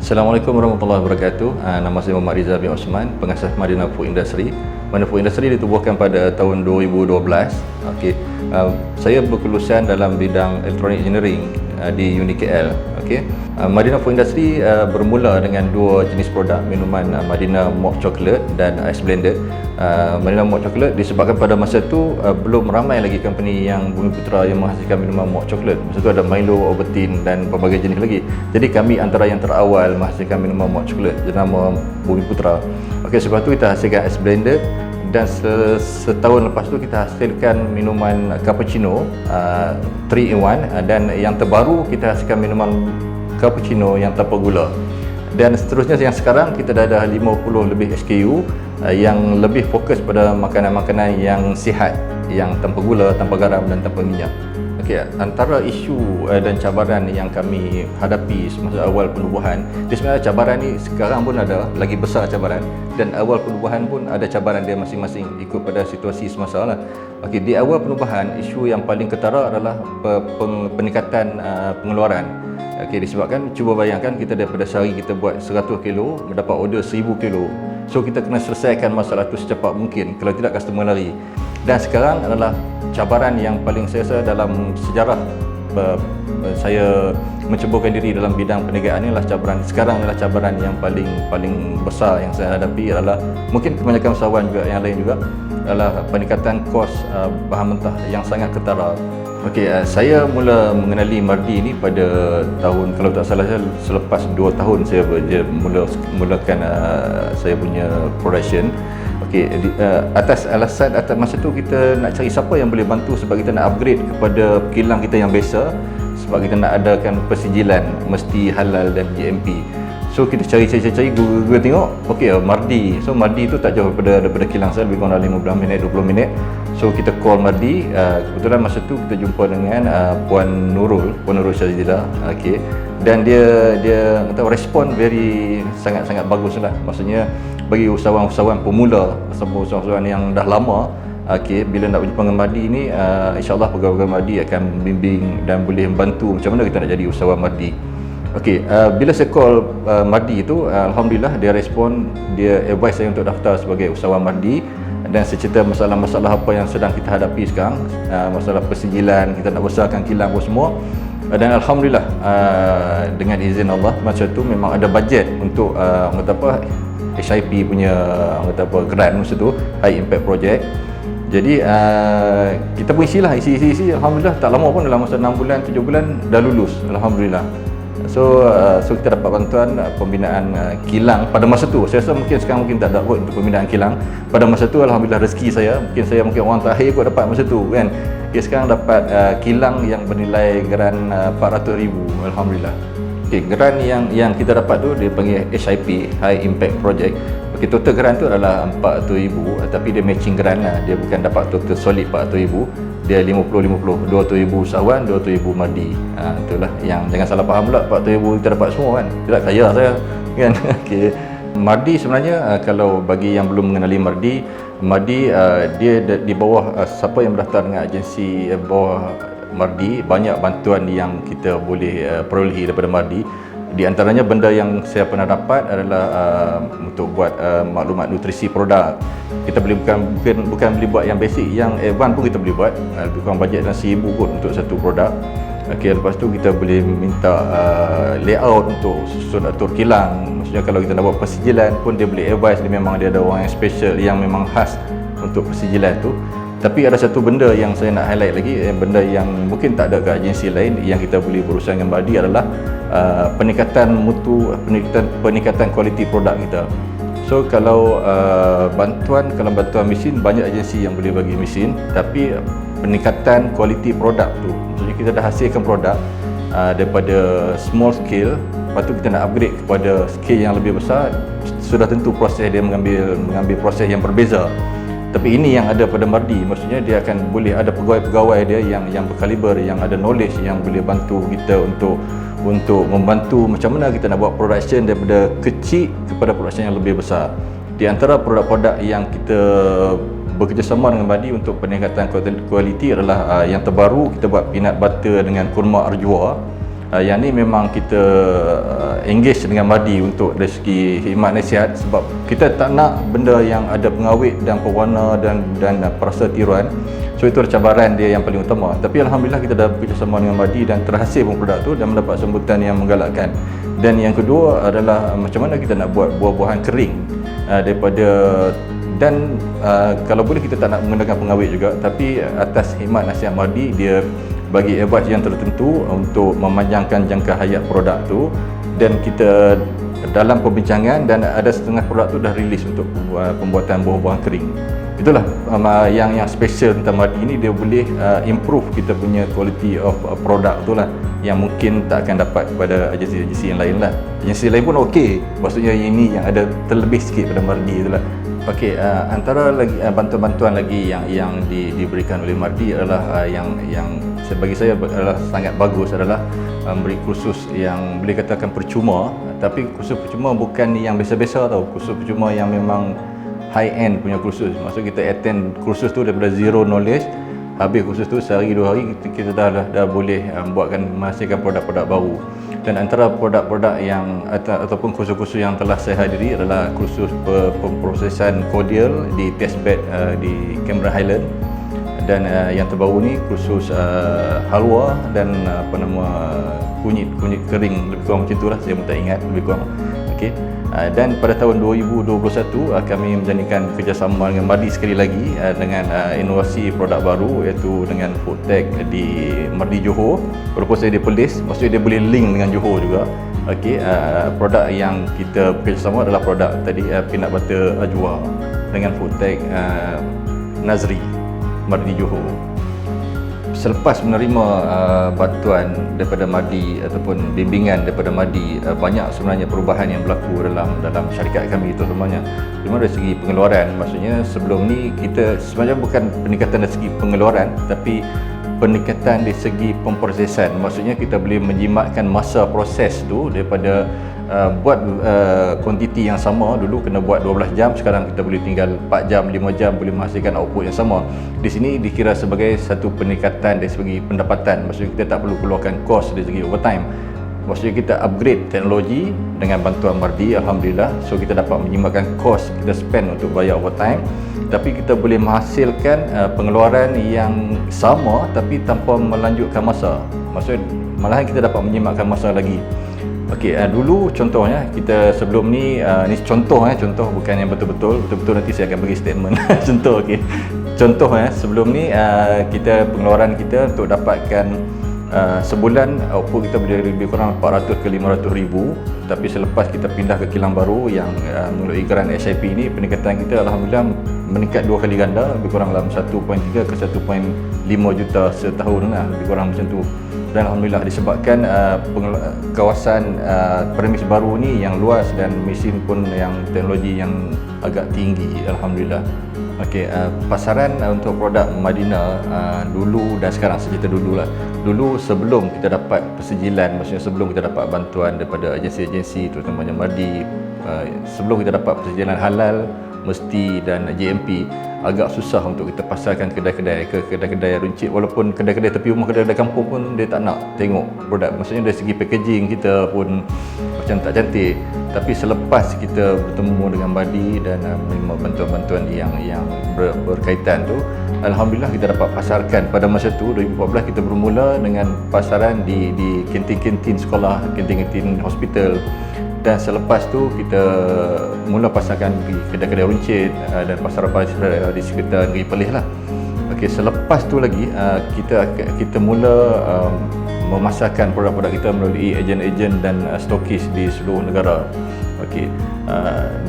Assalamualaikum warahmatullahi wabarakatuh. Nama saya Muhammad Rizal bin Osman, pengasas Madinah Food Industry. Madinah Food Industry ditubuhkan pada tahun 2012. Okey. Saya berkelulusan dalam bidang Electronic Engineering di UniKL. Okey. Madinah Food Industry bermula dengan dua jenis produk, minuman Madinah Malt Chocolate dan Ice Blended. Madinah Malt Chocolate disebabkan pada masa itu belum ramai lagi company yang Bumiputra yang menghasilkan minuman Malt Chocolate. Masa itu ada Milo, Ovaltine dan pelbagai jenis lagi. Jadi kami antara yang terawal menghasilkan minuman Malt Chocolate bernama Bumiputra. Okey, sebab tu kita hasilkan Ice Blended dan setahun lepas tu kita hasilkan minuman cappuccino 3 in 1 dan yang terbaru kita hasilkan minuman cappuccino yang tanpa gula. Dan seterusnya yang sekarang kita dah ada 50 lebih SKU yang lebih fokus pada makanan-makanan yang sihat, yang tanpa gula, tanpa garam dan tanpa minyak. Okey, antara isu dan cabaran yang kami hadapi semasa awal penubuhan, sebenarnya cabaran ni sekarang pun ada, lagi besar cabaran, dan awal penubuhan pun ada cabaran dia masing-masing ikut pada situasi semasa lah. Okey, di awal penubuhan isu yang paling ketara adalah peningkatan pengeluaran. Okey, disebabkan cuba bayangkan kita daripada sehari kita buat 100 kilo mendapat order 1000 kilo. So kita kena selesaikan masalah itu secepat mungkin, kalau tidak customer lari. Dan sekarang adalah cabaran yang paling saya rasa dalam sejarah saya menceburkan diri dalam bidang perniagaan ni adalah cabaran sekarang adalah cabaran yang paling besar yang saya hadapi adalah mungkin kebanyakan usahawan juga yang lain juga adalah peningkatan kos bahan mentah yang sangat ketara. Okey, saya mula mengenali Mardi ni pada tahun, kalau tak salah saya selepas 2 tahun saya mulakan saya punya production. Okey, atas masa tu kita nak cari siapa yang boleh bantu sebab kita nak upgrade kepada kilang kita yang biasa, sebab kita nak adakan persijilan mesti halal dan GMP. So kita cari Google tengok, okey, Mardi. So Mardi tu tak jauh daripada kilang saya, lebih kurang 15 minit 20 minit. So kita call Mardi. Kebetulan masa tu kita jumpa dengan Puan Nurul Syazila. Okey. Dan dia kata respon sangat bagus lah. Maksudnya bagi usahawan-usahawan pemula, usahawan yang dah lama, okey, bila nak berjumpa dengan Mardi ni, insya-Allah pegawai Mardi akan membimbing dan boleh membantu macam mana kita nak jadi usahawan Mardi. Okey, bila saya call Mardi tu, alhamdulillah dia respon, dia advise saya untuk daftar sebagai usahawan Mardi dan saya cerita masalah-masalah apa yang sedang kita hadapi sekarang, masalah persijilan, kita nak besarkan kilang apa semua. Dan alhamdulillah dengan izin Allah masa tu memang ada bajet untuk HIP punya grant masa tu, High Impact Project. Jadi kita pun isi alhamdulillah tak lama pun, dalam masa 6 bulan 7 bulan dah lulus alhamdulillah. So kita dapat bantuan pembinaan kilang pada masa tu. Saya rasa mungkin sekarang mungkin tak ada kot untuk pembinaan kilang. Pada masa tu alhamdulillah rezeki saya mungkin orang terakhir kot dapat masa tu kan. Okay, sekarang dapat kilang yang bernilai geran 400,000 alhamdulillah. Okay, geran yang kita dapat tu dia panggil HIP, High Impact Project. Okay, total geran tu adalah 400,000 tapi dia matching geran lah. Dia bukan dapat total solid 400,000. Dia 50-50, 200,000 usahawan, 200,000 Mardi. Itulah yang jangan salah faham pula, 400,000 kita dapat semua kan. Tidak kaya saya kan. Okey. Mardi sebenarnya kalau bagi yang belum mengenali Mardi dia di bawah siapa yang berdaftar dengan agensi bawah Mardi, banyak bantuan yang kita boleh perolehi daripada Mardi. Di antaranya benda yang saya pernah dapat adalah untuk buat maklumat nutrisi produk. Kita boleh bukan boleh buat yang basic, yang advance pun kita boleh buat. Lebih kurang bajet dalam 1000 kot untuk satu produk. Okey, lepas tu kita boleh minta layout untuk susun atur kilang. Maksudnya kalau kita nak buat persijilan pun dia boleh advise, dia memang dia ada orang yang special yang memang khas untuk persijilan tu. Tapi ada satu benda yang saya nak highlight lagi, benda yang mungkin tak ada ke agensi lain yang kita boleh berurusan dengan Mardi adalah peningkatan mutu, peningkatan kualiti produk kita. So kalau bantuan mesin, banyak agensi yang boleh bagi mesin, tapi peningkatan kualiti produk tu, maksudnya kita dah hasilkan produk daripada small scale, lepas tu kita nak upgrade kepada scale yang lebih besar, sudah tentu proses dia mengambil proses yang berbeza. Tapi ini yang ada pada Mardi, maksudnya dia akan boleh ada pegawai-pegawai dia yang berkaliber, yang ada knowledge, yang boleh bantu kita untuk membantu macam mana kita nak buat production daripada kecil kepada production yang lebih besar. Di antara produk-produk yang kita bekerjasama dengan Mardi untuk peningkatan kualiti adalah yang terbaru, kita buat peanut butter dengan kurma arjwa. Yang ni memang kita engage dengan Madi untuk dari segi khidmat nasihat, sebab kita tak nak benda yang ada pengawet dan pewarna dan perasa tiruan. So itu cabaran dia yang paling utama. Tapi alhamdulillah kita dah bekerjasama dengan Madi dan terhasil pun produk tu dan mendapat sambutan yang menggalakkan. Dan yang kedua adalah macam mana kita nak buat buah-buahan kering daripada, dan kalau boleh kita tak nak menggunakan pengawet juga, tapi atas khidmat nasihat Madi, dia bagi advice yang tertentu untuk memanjangkan jangka hayat produk tu. Dan kita dalam perbincangan, dan ada setengah produk tu dah rilis untuk pembuatan buah-buahan kering. Itulah yang special tentang Madi ni, dia boleh improve kita punya quality of product tu lah, yang mungkin tak akan dapat pada agensi-agensi yang lain lah. Agensi lain pun okey, maksudnya ini yang ada terlebih sikit pada Madi tu lah. Okey, antara lagi bantuan-bantuan lagi yang diberikan oleh Madi adalah yang bagi saya adalah sangat bagus, adalah beri kursus yang boleh katakan percuma, tapi kursus percuma bukan yang biasa-biasa tau, kursus percuma yang memang high end punya kursus. Maksud kita attend kursus tu daripada zero knowledge, habis kursus tu sehari 2 hari kita dah boleh menghasilkan produk-produk baru. Dan antara produk-produk yang ataupun kursus-kursus yang telah saya hadiri adalah kursus pemprosesan cordial di testbed di Cameron Highland, dan yang terbaru ni kursus halwa dan kunyit kering, lebih kurang macam itulah, saya pun tak ingat lebih kurang. Okey. Dan pada tahun 2021 kami menjalankan kerjasama dengan Madi sekali lagi dengan inovasi produk baru, iaitu dengan food tech di Madi Johor. Walaupun saya di Perlis, maksudnya dia boleh link dengan Johor juga. Okey, produk yang kita bekerjasama adalah produk tadi peanut butter ajwa dengan food tech Nazri Madi Johor. Selepas menerima bantuan daripada Madi ataupun bimbingan daripada Madi, banyak sebenarnya perubahan yang berlaku dalam syarikat kami, terutamanya dari segi pengeluaran. Maksudnya sebelum ni kita sebenarnya bukan peningkatan dari segi pengeluaran, tapi peningkatan dari segi pemprosesan. Maksudnya kita boleh menjimatkan masa proses tu daripada buat kuantiti yang sama. Dulu kena buat 12 jam, sekarang kita boleh tinggal 4 jam, 5 jam boleh menghasilkan output yang sama. Di sini dikira sebagai satu peningkatan dari segi pendapatan. Maksudnya kita tak perlu keluarkan kos dari segi overtime. Maksudnya kita upgrade teknologi dengan bantuan Madi, alhamdulillah. So kita dapat menjimatkan kos kita spend untuk bayar overtime, tapi kita boleh menghasilkan pengeluaran yang sama tapi tanpa melanjutkan masa. Maksudnya malahan kita dapat menjimatkan masa lagi. Okey, dulu contohnya kita sebelum ni, ni contoh bukan yang betul-betul nanti saya akan bagi statement. Contoh, okey. Contoh sebelum ni kita pengeluaran kita untuk dapatkan sebulan output kita boleh lebih kurang 400 ke 500 ribu, tapi selepas kita pindah ke kilang baru yang melalui grant SIP ni, peningkatan kita alhamdulillah meningkat 2 kali ganda, lebih kurang dalam 1.3 ke 1.5 juta setahun lah, lebih kurang macam tu. Dan alhamdulillah disebabkan kawasan premis baru ni yang luas dan mesin pun yang teknologi yang agak tinggi, alhamdulillah. Okey, pasaran untuk produk Madina dulu dan sekarang, cerita dululah. Dulu sebelum kita dapat persejilan, maksudnya sebelum kita dapat bantuan daripada agensi-agensi terutamanya Madi, sebelum kita dapat persejilan halal, mesti dan JMP, agak susah untuk kita pasarkan kedai-kedai runcit. Walaupun kedai-kedai tepi rumah, kedai-kedai kampung pun dia tak nak tengok produk. Maksudnya dari segi packaging kita pun macam tak cantik. Tapi selepas kita bertemu dengan Madi dan menerima bantuan-bantuan yang berkaitan tu, alhamdulillah kita dapat pasarkan. Pada masa tu 2014 kita bermula dengan pasaran di kantin-kantin sekolah, kantin-kantin hospital. Dan selepas tu kita mula pasarkan di kedai-kedai runcit dan pasar-pasar di sekitar negeri Perlis lah. Okey, selepas tu lagi kita mula memasarkan produk-produk kita melalui ejen-ejen dan stokis di seluruh negara. Okey,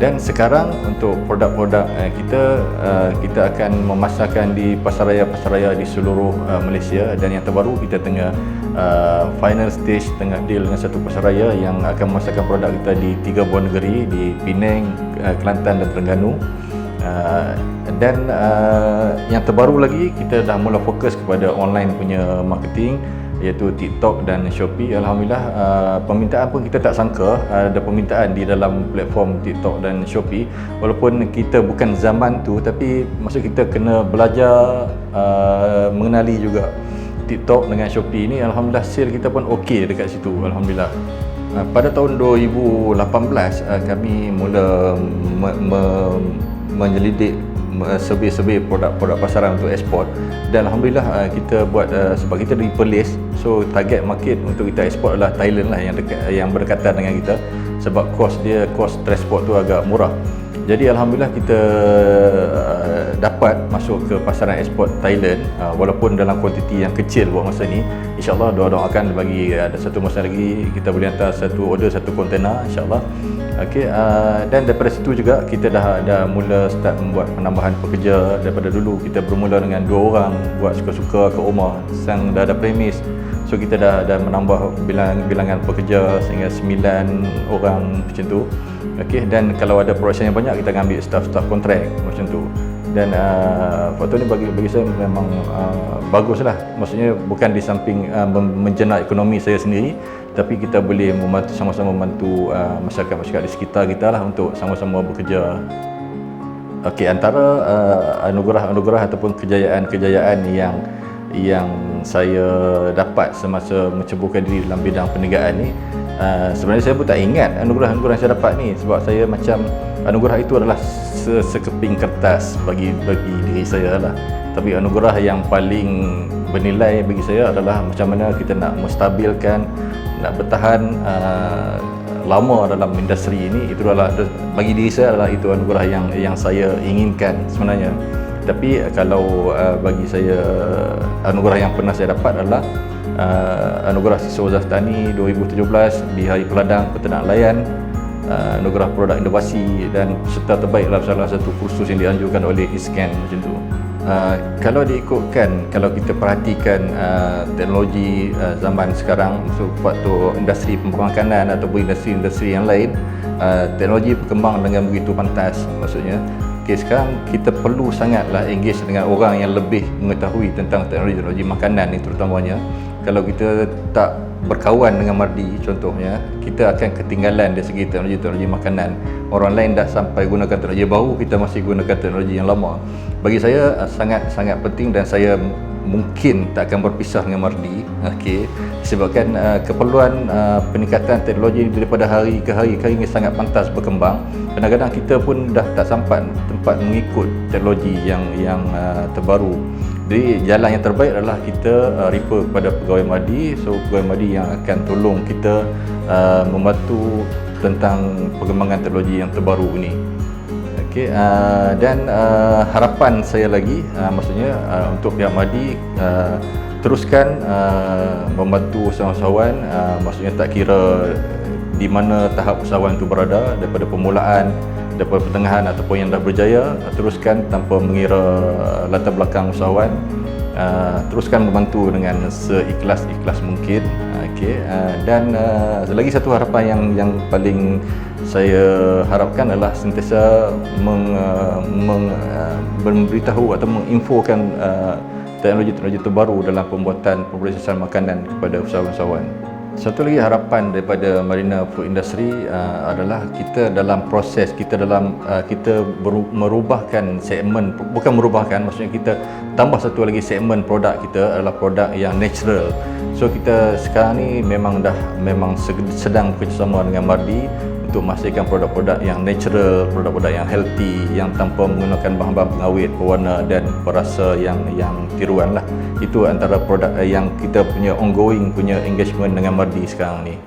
dan sekarang untuk produk-produk kita akan memasarkan di pasaraya di seluruh Malaysia. Dan yang terbaru kita tengah final stage, tengah deal dengan satu pasaraya yang akan memasarkan produk kita di 3 buah negeri, di Penang, Kelantan dan Terengganu. Dan yang terbaru lagi, kita dah mula fokus kepada online punya marketing, iaitu TikTok dan Shopee. Alhamdulillah, permintaan pun kita tak sangka ada permintaan di dalam platform TikTok dan Shopee. Walaupun kita bukan zaman tu, tapi maksud kita kena belajar mengenali juga TikTok dengan Shopee ni. Alhamdulillah sale kita pun okey dekat situ, alhamdulillah. Pada tahun 2018 kami mula menyelidik survey produk-produk pasaran untuk ekspor, dan alhamdulillah kita buat sebab kita di Perlis, so target market untuk kita ekspor adalah Thailand lah, yang berdekatan dengan kita, sebab kos transport tu agak murah. Jadi alhamdulillah kita dapat masuk ke pasaran ekspor Thailand, walaupun dalam kuantiti yang kecil buat masa ni. InsyaAllah doakan bagi ada satu masa lagi kita boleh hantar satu kontainer insyaAllah. Okey, dan daripada situ juga kita dah mula start membuat penambahan pekerja. Daripada dulu kita bermula dengan 2 orang buat suka-suka ke rumah, sekarang dah ada premis, so kita dah menambah bilangan pekerja sehingga 9 orang macam tu. Okey, dan kalau ada production yang banyak kita akan ambil staff kontrak macam tu. Dan faktor ni bagi saya memang baguslah. Maksudnya bukan di samping menjenak ekonomi saya sendiri, tapi kita boleh sama-sama membantu masyarakat di sekitar kita lah untuk sama-sama bekerja. Okey, antara anugerah ataupun kejayaan yang saya dapat semasa menceburkan diri dalam bidang perniagaan ni, sebenarnya saya pun tak ingat anugerah-anugerah yang saya dapat ni, sebab saya macam anugerah itu adalah sekeping kertas bagi diri saya lah. Tapi anugerah yang paling bernilai bagi saya adalah macam mana kita nak menstabilkan, nak bertahan lama dalam industri ini. Itu adalah, bagi diri saya adalah itu anugerah yang saya inginkan sebenarnya. Tapi kalau bagi saya, anugerah yang pernah saya dapat adalah anugerah Siswa Wazir Tani 2017 di Hari Peladang Peternak Layan, anugerah produk inovasi dan peserta terbaik dalam salah satu kursus yang dianjurkan oleh ISCAN macam tu. Kalau diikutkan, kalau kita perhatikan teknologi zaman sekarang, so waktu industri pemakanan ataupun industri yang lain, teknologi berkembang dengan begitu pantas. Maksudnya sekarang kita perlu sangatlah engage dengan orang yang lebih mengetahui tentang teknologi makanan ni terutamanya. Kalau kita tak berkawan dengan Mardi contohnya, kita akan ketinggalan dari segi teknologi makanan. Orang lain dah sampai gunakan teknologi baru, kita masih gunakan teknologi yang lama. Bagi saya sangat penting, dan saya mungkin tak akan berpisah dengan Mardi, okey, disebabkan keperluan peningkatan teknologi daripada hari ke hari ini sangat pantas berkembang. Kadang-kadang kita pun dah tak sampai tempat mengikut teknologi yang terbaru. Jadi jalan yang terbaik adalah kita refer kepada pegawai Mardi, so pegawai Mardi yang akan tolong kita membantu tentang perkembangan teknologi yang terbaru ini. Okay, dan harapan saya lagi, maksudnya untuk pihak Mardi teruskan membantu usahawan, maksudnya tak kira di mana tahap usahawan itu berada, daripada permulaan, daripada pertengahan ataupun yang dah berjaya, teruskan tanpa mengira latar belakang usahawan, teruskan membantu dengan seikhlas mungkin. Okay, dan lagi satu harapan yang paling saya harapkan adalah sentiasa memberitahu atau menginfokan teknologi-teknologi terbaru dalam pembuatan pemprosesan makanan kepada usahawan-usahawan. Satu lagi harapan daripada Marina Food Industry adalah kita dalam proses, kita merubahkan segmen, bukan merubahkan, maksudnya kita tambah satu lagi segmen produk kita adalah produk yang natural. So kita sekarang ni memang sedang bekerjasama dengan Mardi untuk memastikan produk-produk yang natural, produk-produk yang healthy, yang tanpa menggunakan bahan-bahan pengawet, pewarna dan perasa yang tiruan lah. Itu antara produk yang kita punya ongoing punya engagement dengan Mardi sekarang ni.